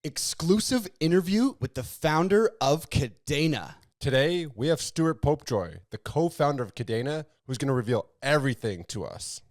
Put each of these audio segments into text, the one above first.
Exclusive interview with the founder of Kadena. Today, we have Stuart Popejoy, the co-founder of Kadena, who's going to reveal everything to us.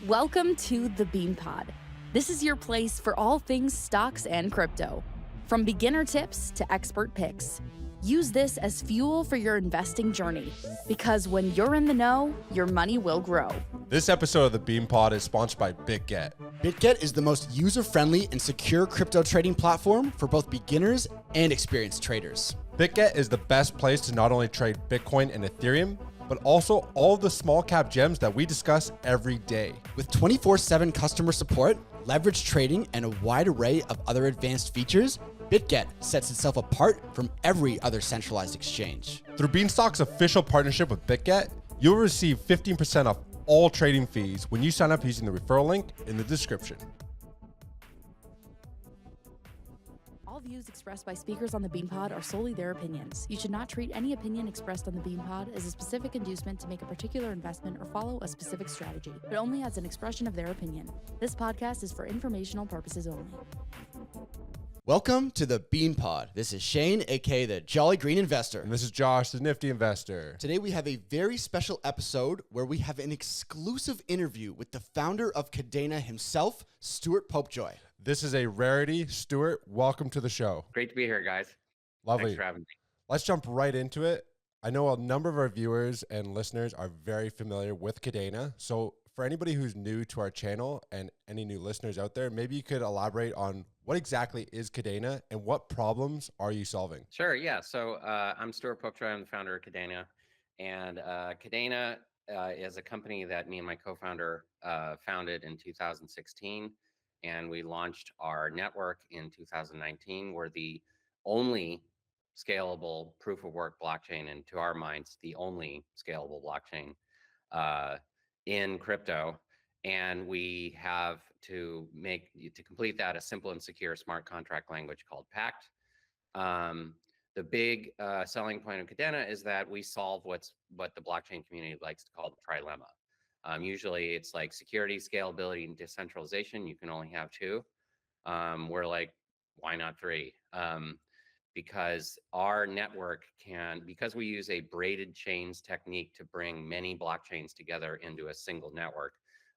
Welcome to the Bean Pod. This is your place for all things stocks and crypto. From beginner tips to expert picks. Use this as fuel for your investing journey, because when you're in the know, your money will grow. This episode of the Bean Pod is sponsored by BitGet. BitGet is the most user-friendly and secure crypto trading platform for both beginners and experienced traders. BitGet is the best place to not only trade Bitcoin and Ethereum, but also all the small cap gems that we discuss every day. With 24/7 customer support, leverage trading, and a wide array of other advanced features, BitGet sets itself apart from every other centralized exchange. Through Beanstalk's official partnership with BitGet, you'll receive 15% off all trading fees when you sign up using the referral link in the description. All views expressed by speakers on the Bean Pod are solely their opinions. You should not treat any opinion expressed on the Bean Pod as a specific inducement to make a particular investment or follow a specific strategy, but only as an expression of their opinion. This podcast is for informational purposes only. Welcome to the Bean Pod. This is Shane, aka the Jolly Green Investor. And this is Josh, the Nifty Investor. Today we have a very special episode where we have an exclusive interview with the founder of Kadena himself, Stuart Popejoy. This is a rarity. Stuart, welcome to the show. Great to be here, guys. Lovely. Thanks for having me. Let's jump right into it. I know a number of our viewers and listeners are very familiar with Kadena. So for anybody who's new to our channel and any new listeners out there, maybe you could elaborate on what exactly is Kadena and what problems are you solving? Sure, yeah. So I'm Stuart Popejoy. I'm the founder of Kadena. And Kadena is a company that me and my co-founder founded in 2016. And we launched our network in 2019. We're the only scalable proof of work blockchain, and to our minds, the only scalable blockchain in crypto. And we have to complete that a simple and secure smart contract language called Pact. The big selling point of Kadena is that we solve what the blockchain community likes to call the trilemma. Usually it's like security, scalability, and decentralization. You can only have two. We're like, why not three? Because our network because we use a braided chains technique to bring many blockchains together into a single network,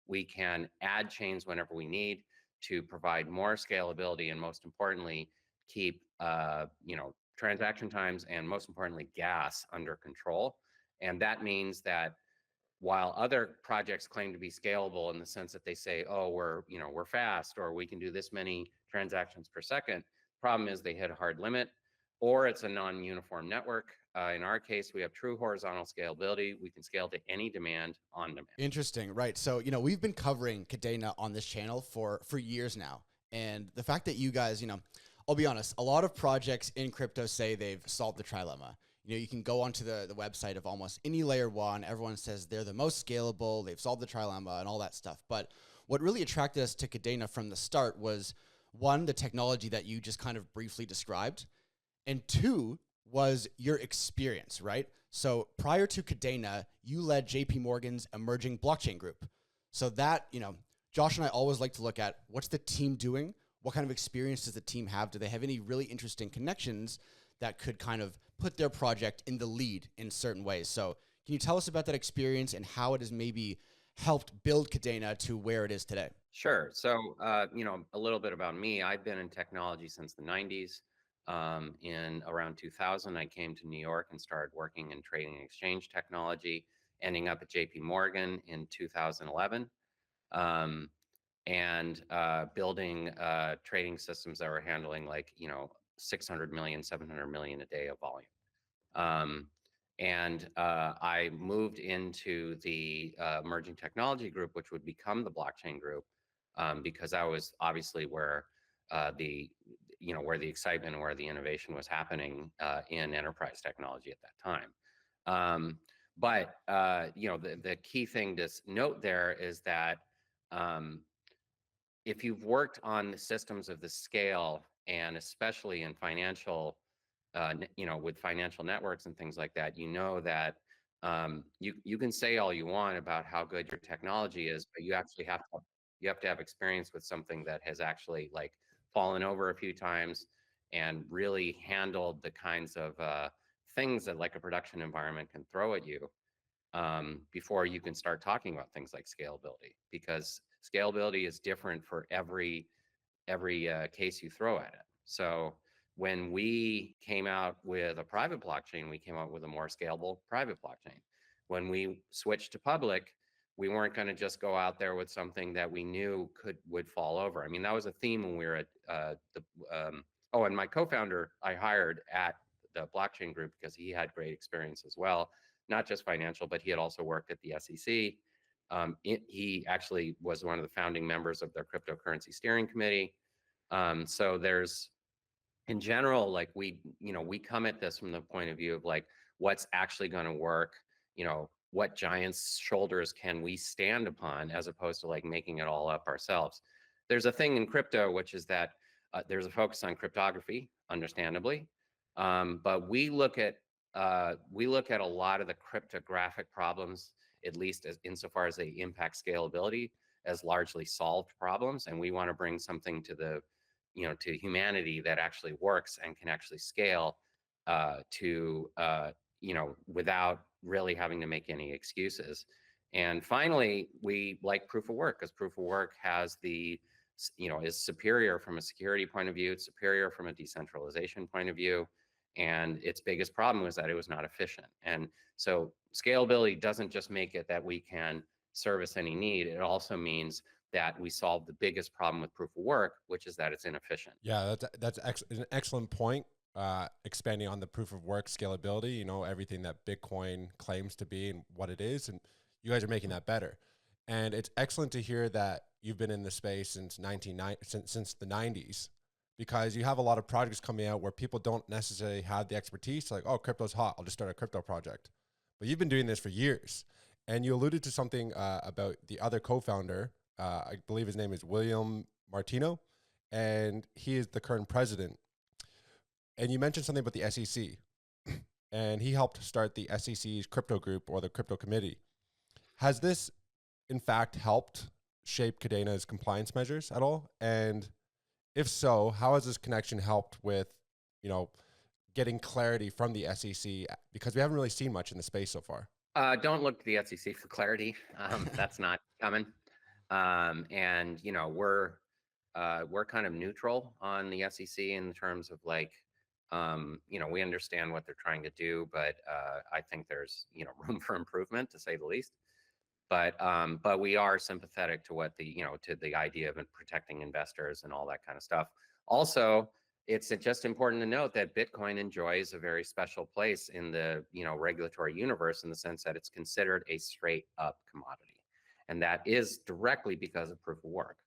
we can add chains whenever we need to provide more scalability, and most importantly, keep transaction times and most importantly gas under control. And that means that while other projects claim to be scalable in the sense that they say, oh, we're fast, or we can do this many transactions per second, problem is they hit a hard limit, or it's a non-uniform network. In our case, we have true horizontal scalability. We can scale to any demand on demand. Interesting, right? So, we've been covering Kadena on this channel for years now. And the fact that you guys, I'll be honest, a lot of projects in crypto say they've solved the trilemma. You can go onto the website of almost any layer one. Everyone says they're the most scalable, they've solved the trilemma and all that stuff. But what really attracted us to Kadena from the start was, one, the technology that you just kind of briefly described, and two, was your experience, right? So prior to Kadena, you led JP Morgan's emerging blockchain group. So that, Josh and I always like to look at what's the team doing? What kind of experience does the team have? Do they have any really interesting connections that could kind of put their project in the lead in certain ways? So can you tell us about that experience and how it has maybe helped build Kadena to where it is today? Sure. So, a little bit about me. I've been in technology since the 90s. In around 2000, I came to New York and started working in trading and exchange technology, ending up at JP Morgan in 2011, and building trading systems that were handling 600 million, 700 million a day of volume. I moved into the emerging technology group, which would become the blockchain group, because that was obviously where the excitement and where the innovation was happening in enterprise technology at that time. But the key thing to note there is that if you've worked on the systems of the scale, and especially in financial, with financial networks and things like that, that you can say all you want about how good your technology is, but you actually have to have experience with something that has actually fallen over a few times and really handled the kinds of things that like a production environment can throw at you before you can start talking about things like scalability, because scalability is different for every case you throw at it. So when we came out with a private blockchain, we came out with a more scalable private blockchain. When we switched to public, we weren't going to just go out there with something that we knew would fall over. I mean, that was a theme when we were at and my co-founder I hired at the blockchain group because he had great experience as well, not just financial, but he had also worked at the SEC. He actually was one of the founding members of their cryptocurrency steering committee. So there's, in general, like we come at this from the point of view of like, what's actually going to work, what giants' shoulders can we stand upon, as opposed to like making it all up ourselves. There's a thing in crypto, which is that there's a focus on cryptography, understandably, but we look at a lot of the cryptographic problems, at least as insofar as they impact scalability, as largely solved problems, and we want to bring something to the to humanity that actually works and can actually scale without really having to make any excuses. And finally, we like proof of work because proof of work has is superior from a security point of view, it's superior from a decentralization point of view, and its biggest problem was that it was not efficient. And so scalability doesn't just make it that we can service any need, it also means that we solve the biggest problem with proof of work, which is that it's inefficient. Yeah, that's an excellent point. Expanding on the proof of work scalability, everything that Bitcoin claims to be and what it is, and you guys are making that better. And it's excellent to hear that you've been in the space since the 90s, because you have a lot of projects coming out where people don't necessarily have the expertise. Like, oh, crypto's hot, I'll just start a crypto project. But you've been doing this for years. And you alluded to something about the other co-founder. I believe his name is William Martino, and he is the current president. And you mentioned something about the SEC, and he helped start the SEC's crypto group, or the crypto committee. Has this, in fact, helped shape Kadena's compliance measures at all? And if so, how has this connection helped with, getting clarity from the SEC? Because we haven't really seen much in the space so far. Don't look to the SEC for clarity. That's not coming. And we're kind of neutral on the SEC in terms of like, we understand what they're trying to do, but I think there's room for improvement, to say the least. But we are sympathetic to what to the idea of protecting investors and all that kind of stuff. Also, it's just important to note that Bitcoin enjoys a very special place in the regulatory universe, in the sense that it's considered a straight up commodity, and that is directly because of proof of work.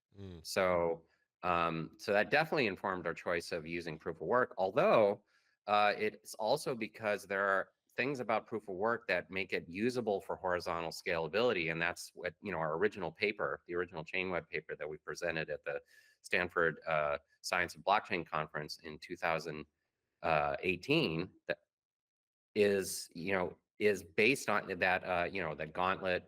So that definitely informed our choice of using proof of work. Although it's also because there are things about proof of work that make it usable for horizontal scalability, and that's what our original paper, the original Chainweb paper that we presented at the Stanford Science of Blockchain conference in 2018, that is based on that that Gauntlet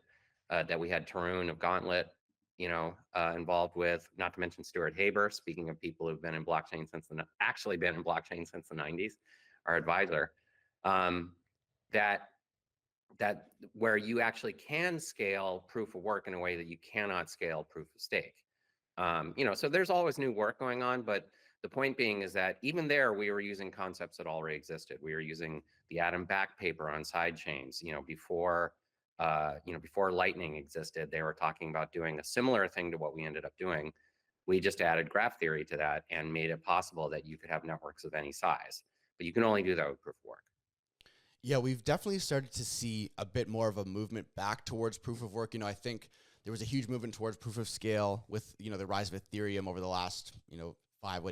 that we had Tarun of Gauntlet involved with, not to mention Stuart Haber, speaking of people who've been in blockchain since the 90s, our advisor, that where you actually can scale proof of work in a way that you cannot scale proof of stake. So there's always new work going on, but the point being is that even there, we were using concepts that already existed. We were using the Adam Back paper on side chains, before Lightning existed. They were talking about doing a similar thing to what we ended up doing. We just added graph theory to that and made it possible that you could have networks of any size, but you can only do that with proof of work. Yeah, we've definitely started to see a bit more of a movement back towards proof of work. I think there was a huge movement towards proof of scale with, the rise of Ethereum over the last, 5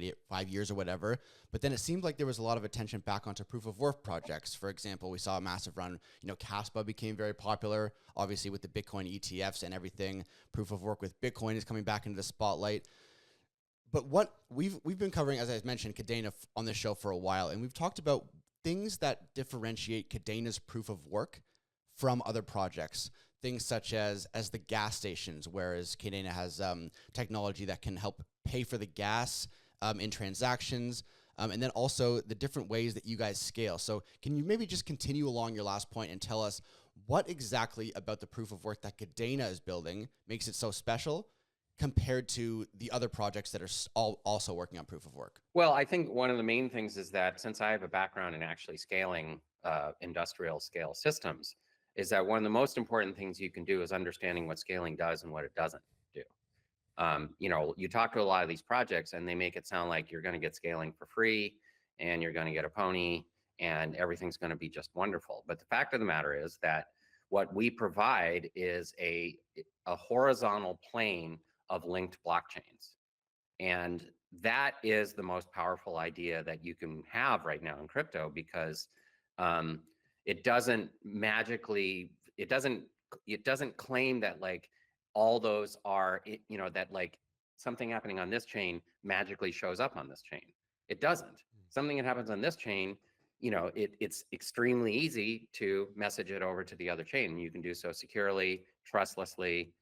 years or whatever. But then it seemed like there was a lot of attention back onto proof of work projects. For example, we saw a massive run. Caspa became very popular, obviously with the Bitcoin ETFs and everything. Proof of work with Bitcoin is coming back into the spotlight. But what we've been covering, as I mentioned, Kadena on this show for a while, and we've talked about things that differentiate Kadena's proof of work from other projects. Things such as the gas stations, whereas Kadena has technology that can help pay for the gas in transactions, and then also the different ways that you guys scale. So can you maybe just continue along your last point and tell us what exactly about the proof of work that Kadena is building makes it so special compared to the other projects that are also working on proof of work? Well, I think one of the main things is that since I have a background in actually scaling industrial scale systems, is that one of the most important things you can do is understanding what scaling does and what it doesn't do. You talk to a lot of these projects and they make it sound like you're going to get scaling for free and you're going to get a pony and everything's going to be just wonderful. But the fact of the matter is that what we provide is a horizontal plane of linked blockchains. And that is the most powerful idea that you can have right now in crypto, because it doesn't magically, it doesn't claim that like all those are, that like something happening on this chain magically shows up on this chain. It doesn't. Something that happens on this chain, it's extremely easy to message it over to the other chain. You can do so securely, trustlessly.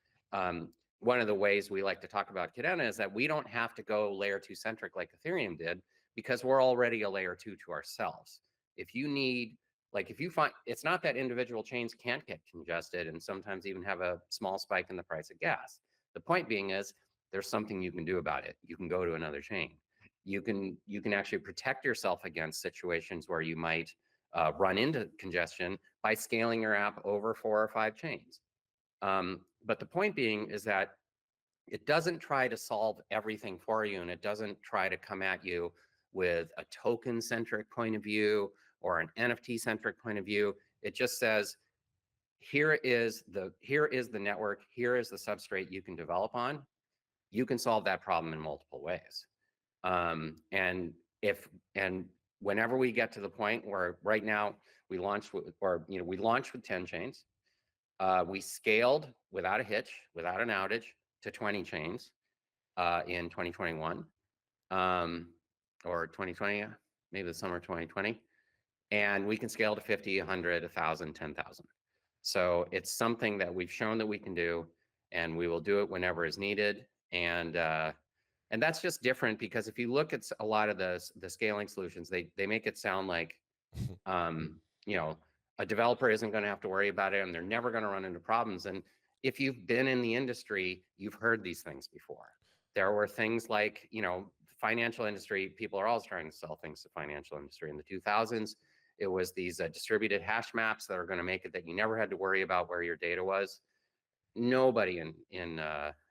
One of the ways we like to talk about Kadena is that we don't have to go layer 2 centric like Ethereum did, because we're already a layer 2 to ourselves. If you find, it's not that individual chains can't get congested and sometimes even have a small spike in the price of gas. The point being is there's something you can do about it. You can go to another chain. You can actually protect yourself against situations where you might run into congestion by scaling your app over 4 or 5 chains. But the point being is that it doesn't try to solve everything for you, and it doesn't try to come at you with a token-centric point of view or an NFT-centric point of view. It just says, here is the network, here is the substrate you can develop on. You can solve that problem in multiple ways. And whenever we get to the point where right now we launched with 10 chains. We scaled without a hitch, without an outage, to 20 chains in 2021 or 2020, maybe the summer of 2020. And we can scale to 50, 100, 1,000, 10,000. So it's something that we've shown that we can do, and we will do it whenever is needed. And that's just different, because if you look at a lot of the scaling solutions, they make it sound like, a developer isn't going to have to worry about it and they're never going to run into problems. And if you've been in the industry, you've heard these things before. There were things like, financial industry, people are always trying to sell things to financial industry. In the 2000s, it was these distributed hash maps that are going to make it that you never had to worry about where your data was. Nobody in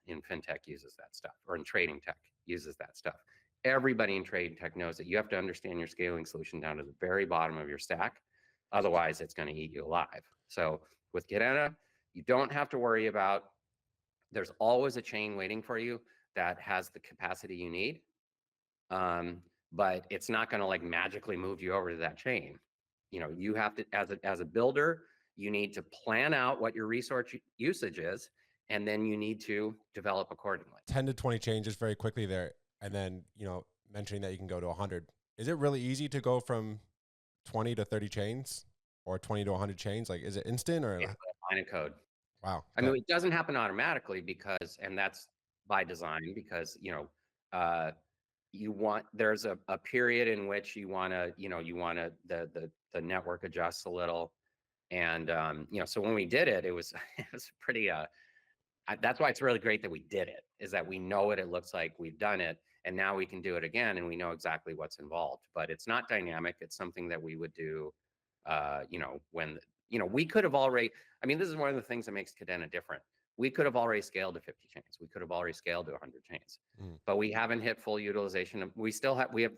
fintech uses that stuff, or in trading tech uses that stuff. Everybody in trading tech knows that you have to understand your scaling solution down to the very bottom of your stack. Otherwise, it's going to eat you alive. So with Kadena, you don't have to worry about, there's always a chain waiting for you that has the capacity you need. But it's not going to like magically move you over to that chain. You have to, as a builder, you need to plan out what your resource usage is, and then you need to develop accordingly. 10 to 20 changes very quickly there. And then, mentioning that you can go to 100. Is it really easy to go from 20 to 30 chains or 20 to 100 chains? Like, is it instant or? Yeah, line of code. Wow. I mean, it doesn't happen automatically and that's by design, because, there's a period in which the network adjusts a little. And, so when we did it, it was pretty, that's why it's really great that we did it, is that we know what it looks like, we've done it, and now we can do it again, and we know exactly what's involved. But it's not dynamic. It's something that we would do, when, we could have already, this is one of the things that makes Kadena different. We could have already scaled to 50 chains. We could have already scaled to 100 chains, but we haven't hit full utilization. We have,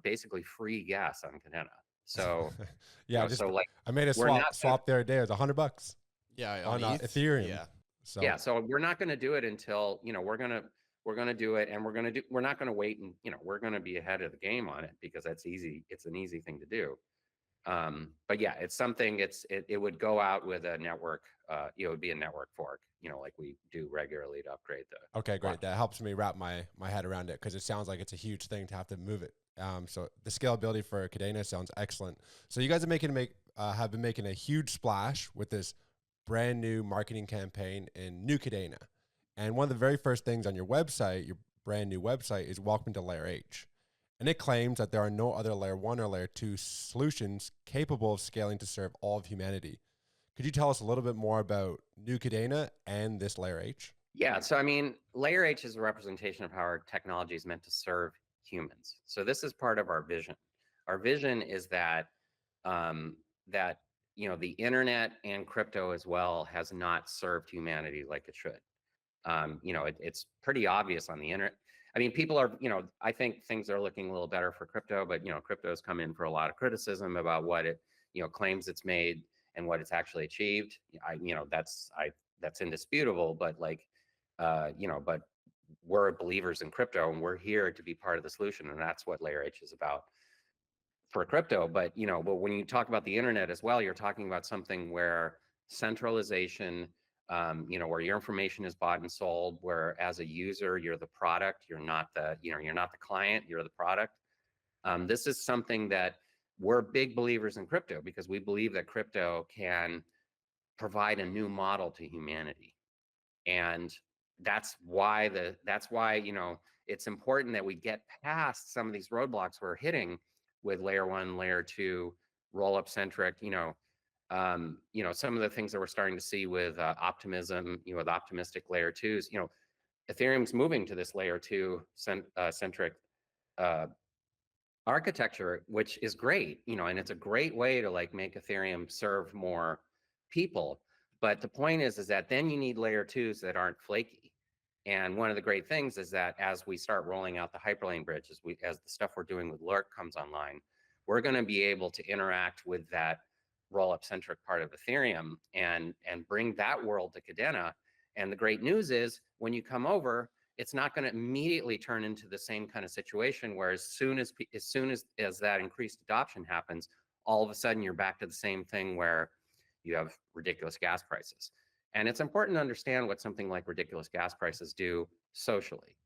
basically free gas on Kadena. So yeah, I made a swap the other day. It was $100. Yeah, on Ethereum. Yeah. So we're not going to do it until, we're going to do it, and we're not going to wait, and, we're going to be ahead of the game on it, because that's easy. It's an easy thing to do. But yeah, it's something, it would go out with a network, it would be a network fork, like we do regularly to upgrade the. Okay, great. That helps me wrap my head around it, because it sounds like it's a huge thing to have to move it. So the scalability for Kadena sounds excellent. So you guys are have been making a huge splash with this brand new marketing campaign in New Kadena. And one of the very first things on your website, your brand new website is Welcome to Layer H. And it claims that there are no other layer 1 or layer 2 solutions capable of scaling to serve all of humanity. Could you tell us a little bit more about New Kadena and this layer H? Yeah, so I mean, layer H is a representation of how our technology is meant to serve humans. So this is part of our vision. Our vision is that that the internet and crypto as well has not served humanity like it should. It's pretty obvious on the internet. I mean, people are, I think things are looking a little better for crypto, but crypto's come in for a lot of criticism about what it, claims it's made and what it's actually achieved. That's indisputable, but but we're believers in crypto and we're here to be part of the solution, and that's what Layer H is about for crypto. But when you talk about the internet as well, you're talking about something where centralization, where your information is bought and sold, where as a user you're the product, you're not the client, you're the product. This is something that we're big believers in crypto, because we believe that crypto can provide a new model to humanity. And that's why it's important that we get past some of these roadblocks we're hitting with layer 1, layer 2, roll-up centric, some of the things that we're starting to see with optimism, with optimistic layer 2s. Ethereum's moving to this layer 2 centric architecture, which is great, and it's a great way to make Ethereum serve more people. But the point is that then you need layer 2s that aren't flaky. And one of the great things is that as we start rolling out the Hyperlane Bridge, as the stuff we're doing with Lurk comes online, we're going to be able to interact with that roll-up centric part of Ethereum and bring that world to Kadena. And the great news is, when you come over, it's not going to immediately turn into the same kind of situation where as soon as that increased adoption happens, all of a sudden you're back to the same thing where you have ridiculous gas prices. And it's important to understand what something like ridiculous gas prices do socially.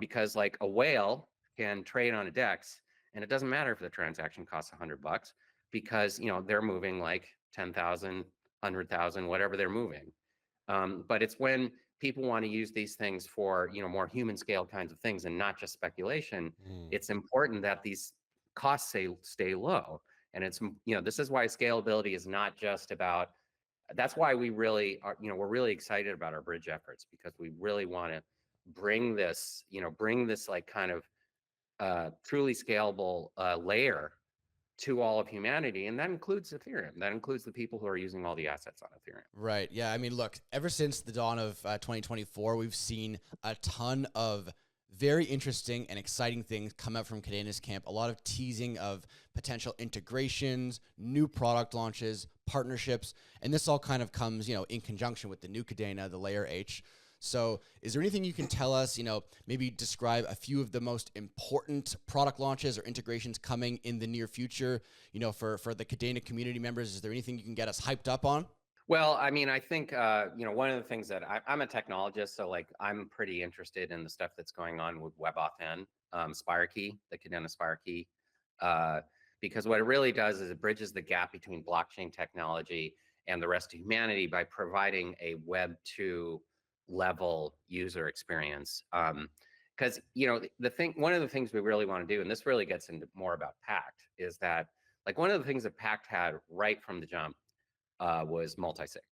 Because like a whale can trade on a DEX, and it doesn't matter if the transaction costs $100, because they're moving like 10,000, 100,000, whatever they're moving. But it's when people want to use these things for more human scale kinds of things and not just speculation, it's important that these costs stay low. And it's this is why scalability is not just about. That's why we really are, we're really excited about our bridge efforts, because we really want to bring this like kind of truly scalable layer to all of humanity. And that includes Ethereum. That includes the people who are using all the assets on Ethereum. Right. Yeah. I mean, look, ever since the dawn of 2024, we've seen a ton of very interesting and exciting things come out from Kadena's camp. A lot of teasing of potential integrations, new product launches, partnerships, and this all kind of comes, in conjunction with the new Kadena, the Layer H. So is there anything you can tell us, maybe describe a few of the most important product launches or integrations coming in the near future, for the Kadena community members? Is there anything you can get us hyped up on? Well, I mean, I think, one of the things that I'm a technologist, so I'm pretty interested in the stuff that's going on with WebAuthn, SpireKey, the Kadena SpireKey, because what it really does is it bridges the gap between blockchain technology and the rest of humanity by providing a Web 2 level user experience. Because one of the things we really want to do, and this really gets into more about Pact, is that one of the things that Pact had right from the jump was multi-sig.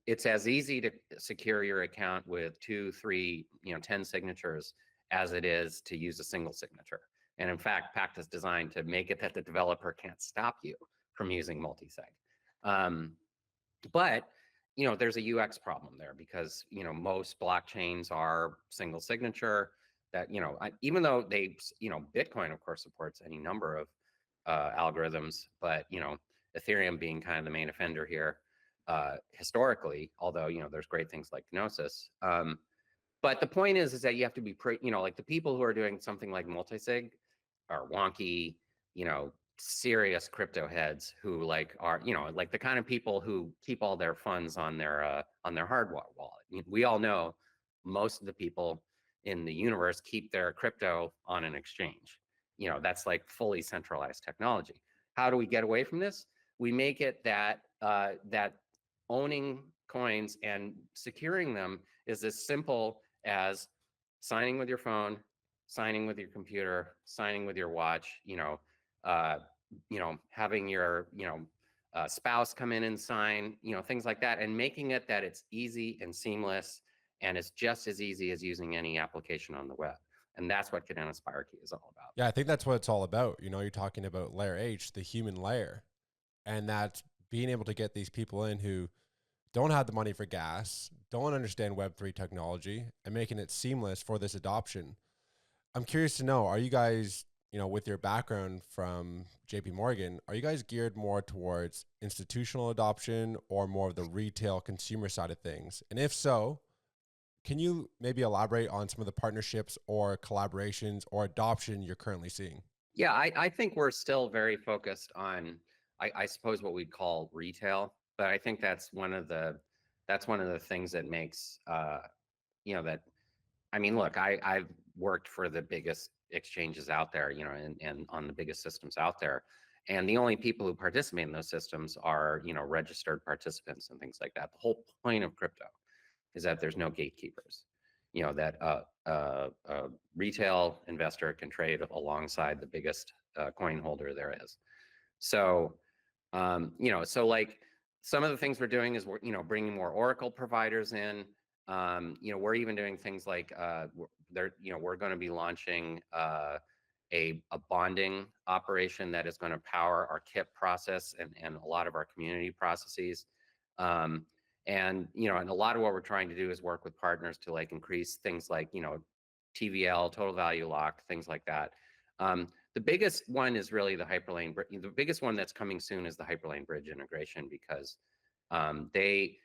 It's as easy to secure your account with 2, 3, 10 signatures as it is to use a single signature. And in fact, Pact is designed to make it that the developer can't stop you from using multi-sig. But there's a UX problem there, because most blockchains are single signature. That even though they Bitcoin of course supports any number of algorithms, but Ethereum being kind of the main offender here historically, although there's great things like Gnosis. But the point is that you have to be the people who are doing something like multisig are wonky, serious crypto heads who are the kind of people who keep all their funds on their hardware wallet. We all know most of the people in the universe keep their crypto on an exchange. That's fully centralized technology. How do we get away from this? We make it that owning coins and securing them is as simple as signing with your phone, signing with your computer, signing with your watch, uh, having your, spouse come in and sign, things like that, and making it that it's easy and seamless, and it's just as easy as using any application on the web. And that's what Kadena Spire Key is all about. Yeah, I think that's what it's all about. You're talking about layer H, the human layer, and that's being able to get these people in who don't have the money for gas, don't understand Web3 technology, and making it seamless for this adoption. I'm curious to know, are you guys, with your background from JP Morgan, are you guys geared more towards institutional adoption or more of the retail consumer side of things? And if so, can you maybe elaborate on some of the partnerships or collaborations or adoption you're currently seeing? Yeah, I think we're still very focused on, I suppose, what we'd call retail, but I think that's one of the things that makes that, I mean, look, I've worked for the biggest exchanges out there, and on the biggest systems out there, and the only people who participate in those systems are, registered participants and things like that. The whole point of crypto is that there's no gatekeepers. That a retail investor can trade alongside the biggest coin holder there is. So, so like some of the things we're doing is we're, bringing more Oracle providers in. We're even doing things like we're going to be launching a bonding operation that is going to power our KIP process and a lot of our community processes. And a lot of what we're trying to do is work with partners to like increase things like TVL, total value lock, things like that. The biggest one is really the Hyperlane. The biggest one that's coming soon is the Hyperlane Bridge integration, because they,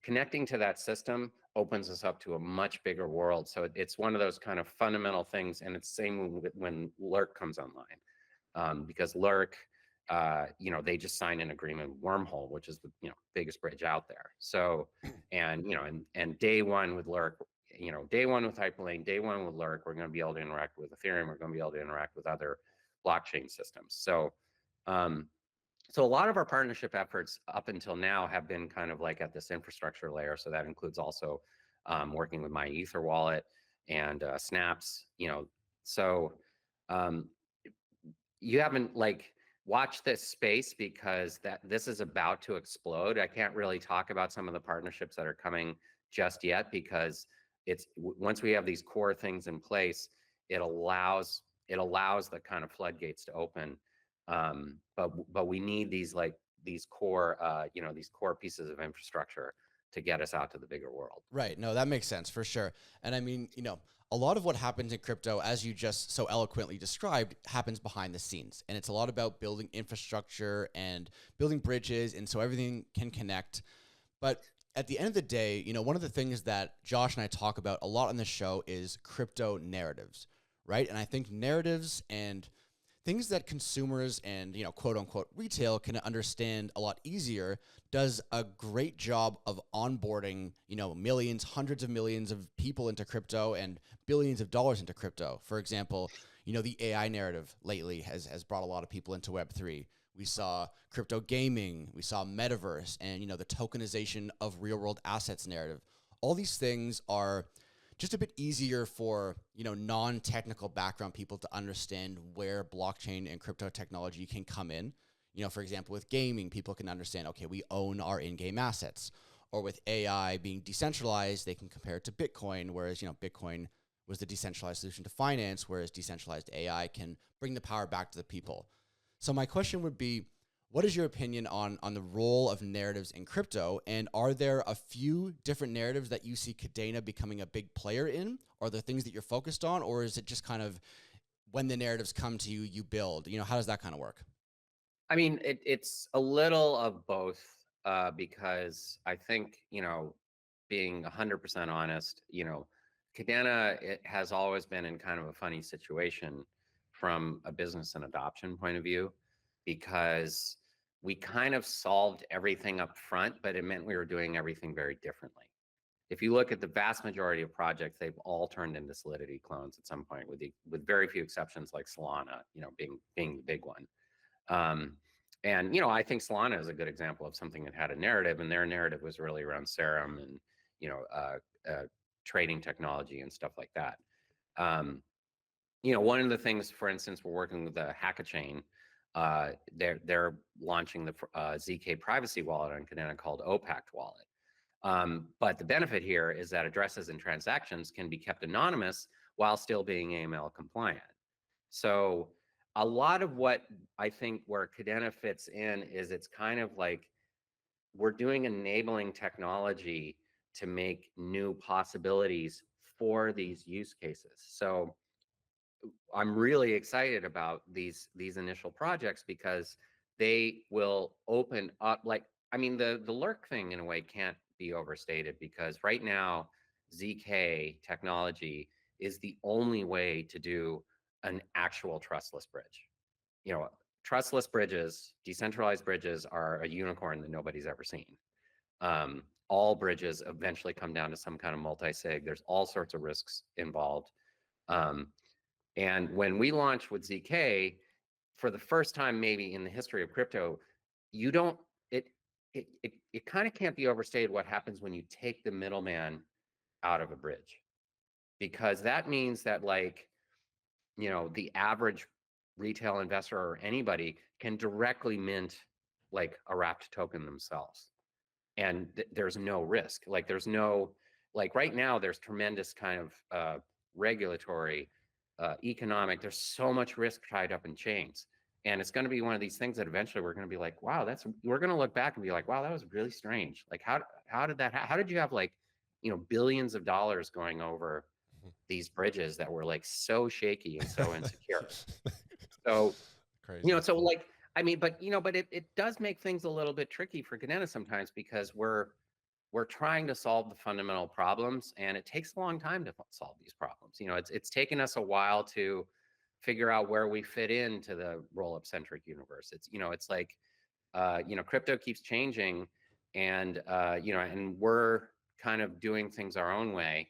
connecting to that system opens us up to a much bigger world. So it's one of those kind of fundamental things, and it's the same when Lurk comes online, because Lurk, they just signed an agreement with Wormhole, which is the biggest bridge out there. So, and and day one with Lurk, day one with Hyperlane, day one with Lurk, we're going to be able to interact with Ethereum. We're going to be able to interact with other blockchain systems. So, so a lot of our partnership efforts up until now have been kind of like at this infrastructure layer. So that includes also working with my Ether wallet and Snaps. So you haven't like watched this space, because this is about to explode. I can't really talk about some of the partnerships that are coming just yet, because once we have these core things in place, it allows the kind of floodgates to open. But we need these core these core pieces of infrastructure to get us out to the bigger world. Right. No, that makes sense for sure. And I mean, a lot of what happens in crypto, as you just so eloquently described, happens behind the scenes. And it's a lot about building infrastructure and building bridges, and so everything can connect. But at the end of the day, one of the things that Josh and I talk about a lot on the show is crypto narratives, right? And I think narratives and things that consumers and, quote unquote retail can understand a lot easier does a great job of onboarding, millions, hundreds of millions of people into crypto and billions of dollars into crypto. For example, the AI narrative lately has brought a lot of people into Web3. We saw crypto gaming, we saw metaverse, and, the tokenization of real world assets narrative. All these things are just a bit easier for, non-technical background people to understand where blockchain and crypto technology can come in. For example, with gaming, people can understand, okay, we own our in-game assets. Or with AI being decentralized, they can compare it to Bitcoin, whereas, Bitcoin was the decentralized solution to finance, whereas decentralized AI can bring the power back to the people. So my question would be, what is your opinion on the role of narratives in crypto? And are there a few different narratives that you see Kadena becoming a big player in? Are there things that you're focused on? Or is it just kind of when the narratives come to you, you build? How does that kind of work? I mean, it's a little of both, because I think, being 100% honest, Kadena, it has always been in kind of a funny situation from a business and adoption point of view, because we kind of solved everything up front, but it meant we were doing everything very differently. If you look at the vast majority of projects, they've all turned into Solidity clones at some point, with very few exceptions, like Solana, being the big one. And I think Solana is a good example of something that had a narrative, and their narrative was really around Serum and trading technology and stuff like that. You know, one of the things, for instance, we're working with the Hackachain. They're launching the ZK privacy wallet on Kadena called OPACT wallet. But the benefit here is that addresses and transactions can be kept anonymous while still being AML compliant. So a lot of what I think where Kadena fits in is it's kind of like we're doing enabling technology to make new possibilities for these use cases. So I'm really excited about these initial projects because they will open up, like, I mean, the lurk thing in a way can't be overstated, because right now ZK technology is the only way to do an actual trustless bridge. You know, trustless bridges, decentralized bridges are a unicorn that nobody's ever seen. All bridges eventually come down to some kind of multi-sig. There's all sorts of risks involved. And when we launched with ZK, for the first time maybe in the history of crypto, you don't, it kind of can't be overstated what happens when you take the middleman out of a bridge. Because that means that, like, you know, the average retail investor or anybody can directly mint like a wrapped token themselves. And there's no risk. Like, there's no, like, right now there's tremendous kind of regulatory, economic, there's so much risk tied up in chains. And it's going to be one of these things that eventually we're going to be like, wow, we're going to look back and be like, wow, that was really strange. Like, how did that, how did you have, like, you know, billions of dollars going over these bridges that were like so shaky and so insecure? So, Crazy. you know, so like, I mean, but, you know, but it does make things a little bit tricky for Kadena sometimes, because we're trying to solve the fundamental problems, and it takes a long time to solve these problems. You know, it's taken us a while to figure out where we fit into the roll-up centric universe. It's, you know, it's like, you know, crypto keeps changing, and you know, and we're kind of doing things our own way,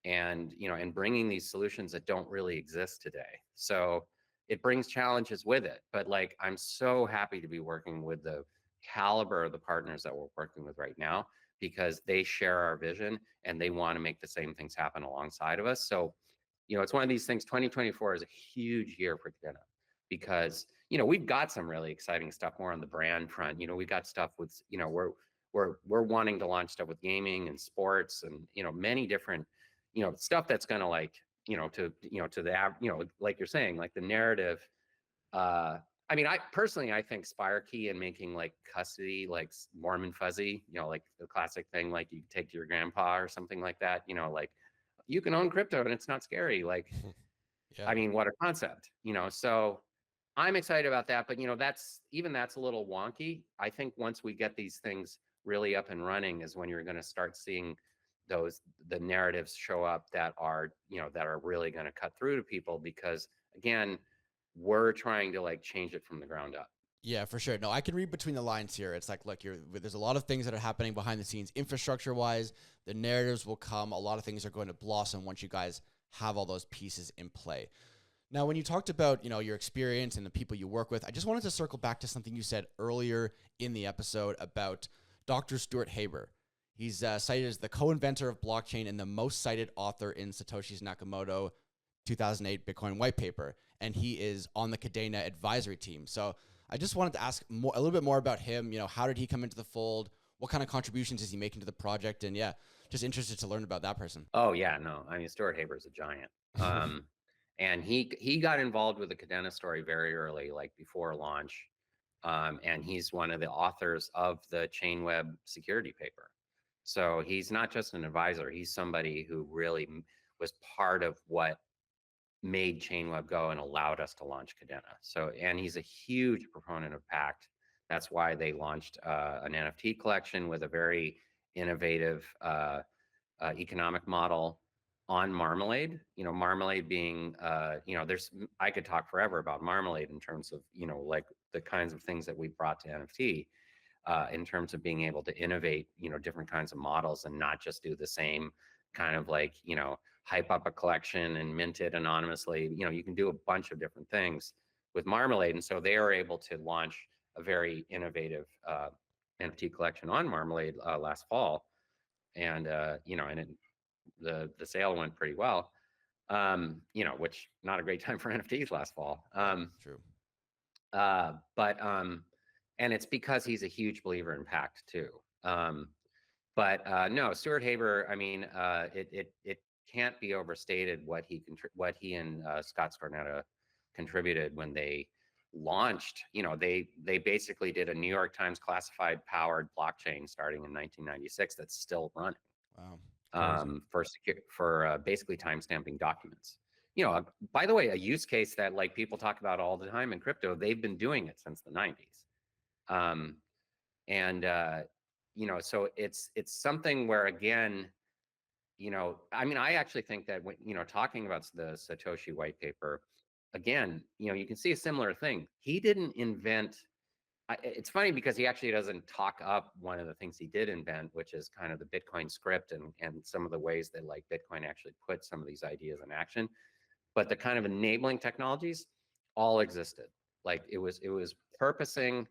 and, you know, and bringing these solutions that don't really exist today. So it brings challenges with it, but, like, I'm so happy to be working with the caliber of the partners that we're working with right now, because they share our vision and they want to make the same things happen alongside of us. So, you know, it's one of these things. 2024 is a huge year for Kadena, because, you know, we've got some really exciting stuff more on the brand front. You know, we've got stuff with, you know, we're wanting to launch stuff with gaming and sports, and, you know, many different, you know, stuff that's going to, like, you know, to the, you know, like you're saying, like the narrative. I mean, I personally, I think SpireKey and making like custody, like warm and fuzzy, you know, like the classic thing, like you take to your grandpa or something like that, you know, like you can own crypto and it's not scary. Like, Yeah. I mean, what a concept, you know? So I'm excited about that, but, you know, that's a little wonky. I think once we get these things really up and running is when you're going to start seeing the narratives show up that are, you know, that are really going to cut through to people, because again, we're trying to, like, change it from the ground up. Yeah, for sure. No, I can read between the lines here. It's like, look, there's a lot of things that are happening behind the scenes, infrastructure wise. The narratives will come. A lot of things are going to blossom once you guys have all those pieces in play. Now, when you talked about, you know, your experience and the people you work with, I just wanted to circle back to something you said earlier in the episode about Dr. Stuart Haber. He's cited as the co-inventor of blockchain and the most cited author in Satoshi Nakamoto 2008 Bitcoin white paper, and he is on the Kadena advisory team. So I just wanted to ask a little bit more about him. You know, how did he come into the fold? What kind of contributions is he making to the project? And yeah, just interested to learn about that person. Oh yeah, no, I mean, Stuart Haber is a giant. And he got involved with the Kadena story very early, like before launch. And he's one of the authors of the Chainweb security paper. So he's not just an advisor, he's somebody who really was part of what made Chainweb go and allowed us to launch Kadena. So, and he's a huge proponent of Pact. That's why they launched an NFT collection with a very innovative economic model on Marmalade. You know, Marmalade being, you know, I could talk forever about Marmalade in terms of, you know, like the kinds of things that we brought to NFT, in terms of being able to innovate, you know, different kinds of models and not just do the same kind of, like, you know, hype up a collection and mint it anonymously. You know, you can do a bunch of different things with Marmalade. And so they are able to launch a very innovative NFT collection on Marmalade last fall. And, you know, and the sale went pretty well. Which not a great time for NFTs last fall. True. And it's because he's a huge believer in Pact too. No, Stuart Haber. I mean, it can't be overstated what he and Scott Scornetta contributed when they launched. They basically did a New York Times classified powered blockchain starting in 1996 that's still running. Wow. For basically timestamping documents. By the way, a use case that like people talk about all the time in crypto, they've been doing it since the 90s. So it's something where, again, I mean, I actually think that when, talking about the Satoshi white paper, again, you can see a similar thing. He didn't invent. It's funny because he actually doesn't talk up one of the things he did invent, which is kind of the Bitcoin script and some of the ways that like Bitcoin actually put some of these ideas in action. But the kind of enabling technologies all existed. Like it was purposing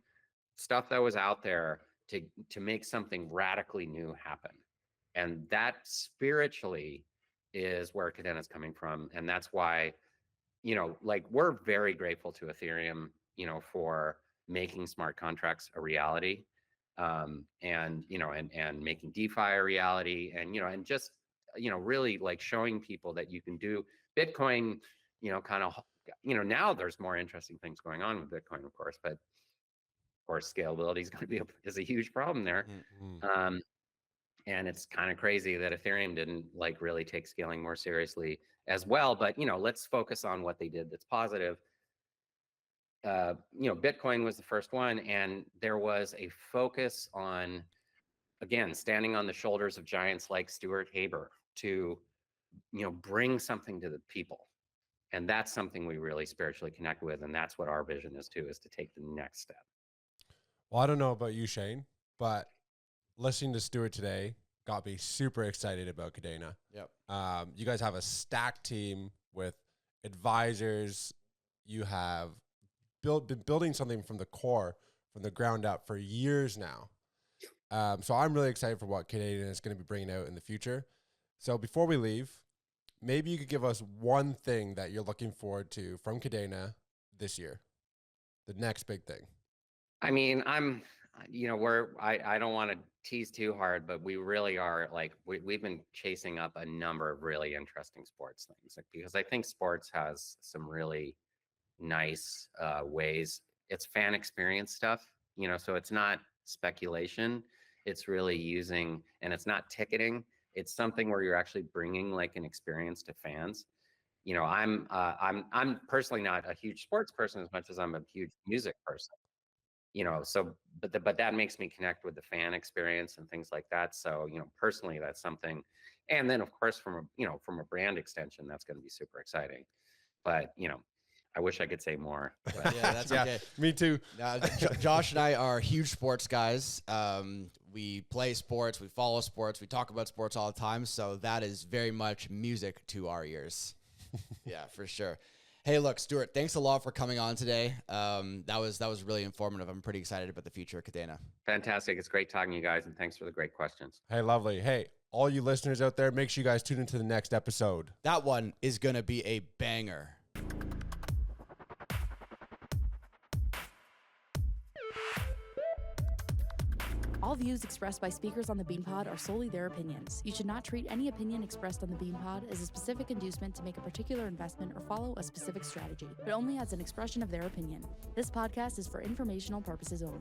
stuff that was out there to make something radically new happen. And that spiritually is where Kadena is coming from. And that's why, like we're very grateful to Ethereum, for making smart contracts a reality, and making DeFi a reality, and just really like showing people that you can do Bitcoin, kind of, now there's more interesting things going on with Bitcoin, of course, but of course scalability is going to be is a huge problem there. Mm-hmm. And it's kind of crazy that Ethereum didn't like really take scaling more seriously as well. But let's focus on what they did that's positive. Bitcoin was the first one, and there was a focus on, again, standing on the shoulders of giants like Stuart Haber to, bring something to the people. And that's something we really spiritually connect with. And that's what our vision is too, is to take the next step. Well, I don't know about you, Shane, but listening to Stuart today got me super excited about Kadena. Yep. You guys have a stacked team with advisors. You have been building something from the core, from the ground up for years now. So I'm really excited for what Kadena is going to be bringing out in the future. So before we leave, maybe you could give us one thing that you're looking forward to from Kadena this year, the next big thing. I mean, I don't want to tease too hard, but we really are like, we've been chasing up a number of really interesting sports things, because I think sports has some really nice ways. It's fan experience stuff, so it's not speculation. It's really using, and it's not ticketing. It's something where you're actually bringing like an experience to fans. I'm personally not a huge sports person as much as I'm a huge music person. So, but that makes me connect with the fan experience and things like that. So, personally, that's something. And then, of course, from a brand extension, that's going to be super exciting. But I wish I could say more. But. Yeah, that's okay. Me too. Josh and I are huge sports guys. We play sports, we follow sports, we talk about sports all the time. So that is very much music to our ears. Yeah, for sure. Hey, look, Stuart, thanks a lot for coming on today. That was really informative. I'm pretty excited about the future of Kadena. Fantastic. It's great talking to you guys, and thanks for the great questions. Hey, lovely. Hey, all you listeners out there, make sure you guys tune into the next episode. That one is going to be a banger. All views expressed by speakers on the BeanPod are solely their opinions. You should not treat any opinion expressed on the BeanPod as a specific inducement to make a particular investment or follow a specific strategy, but only as an expression of their opinion. This podcast is for informational purposes only.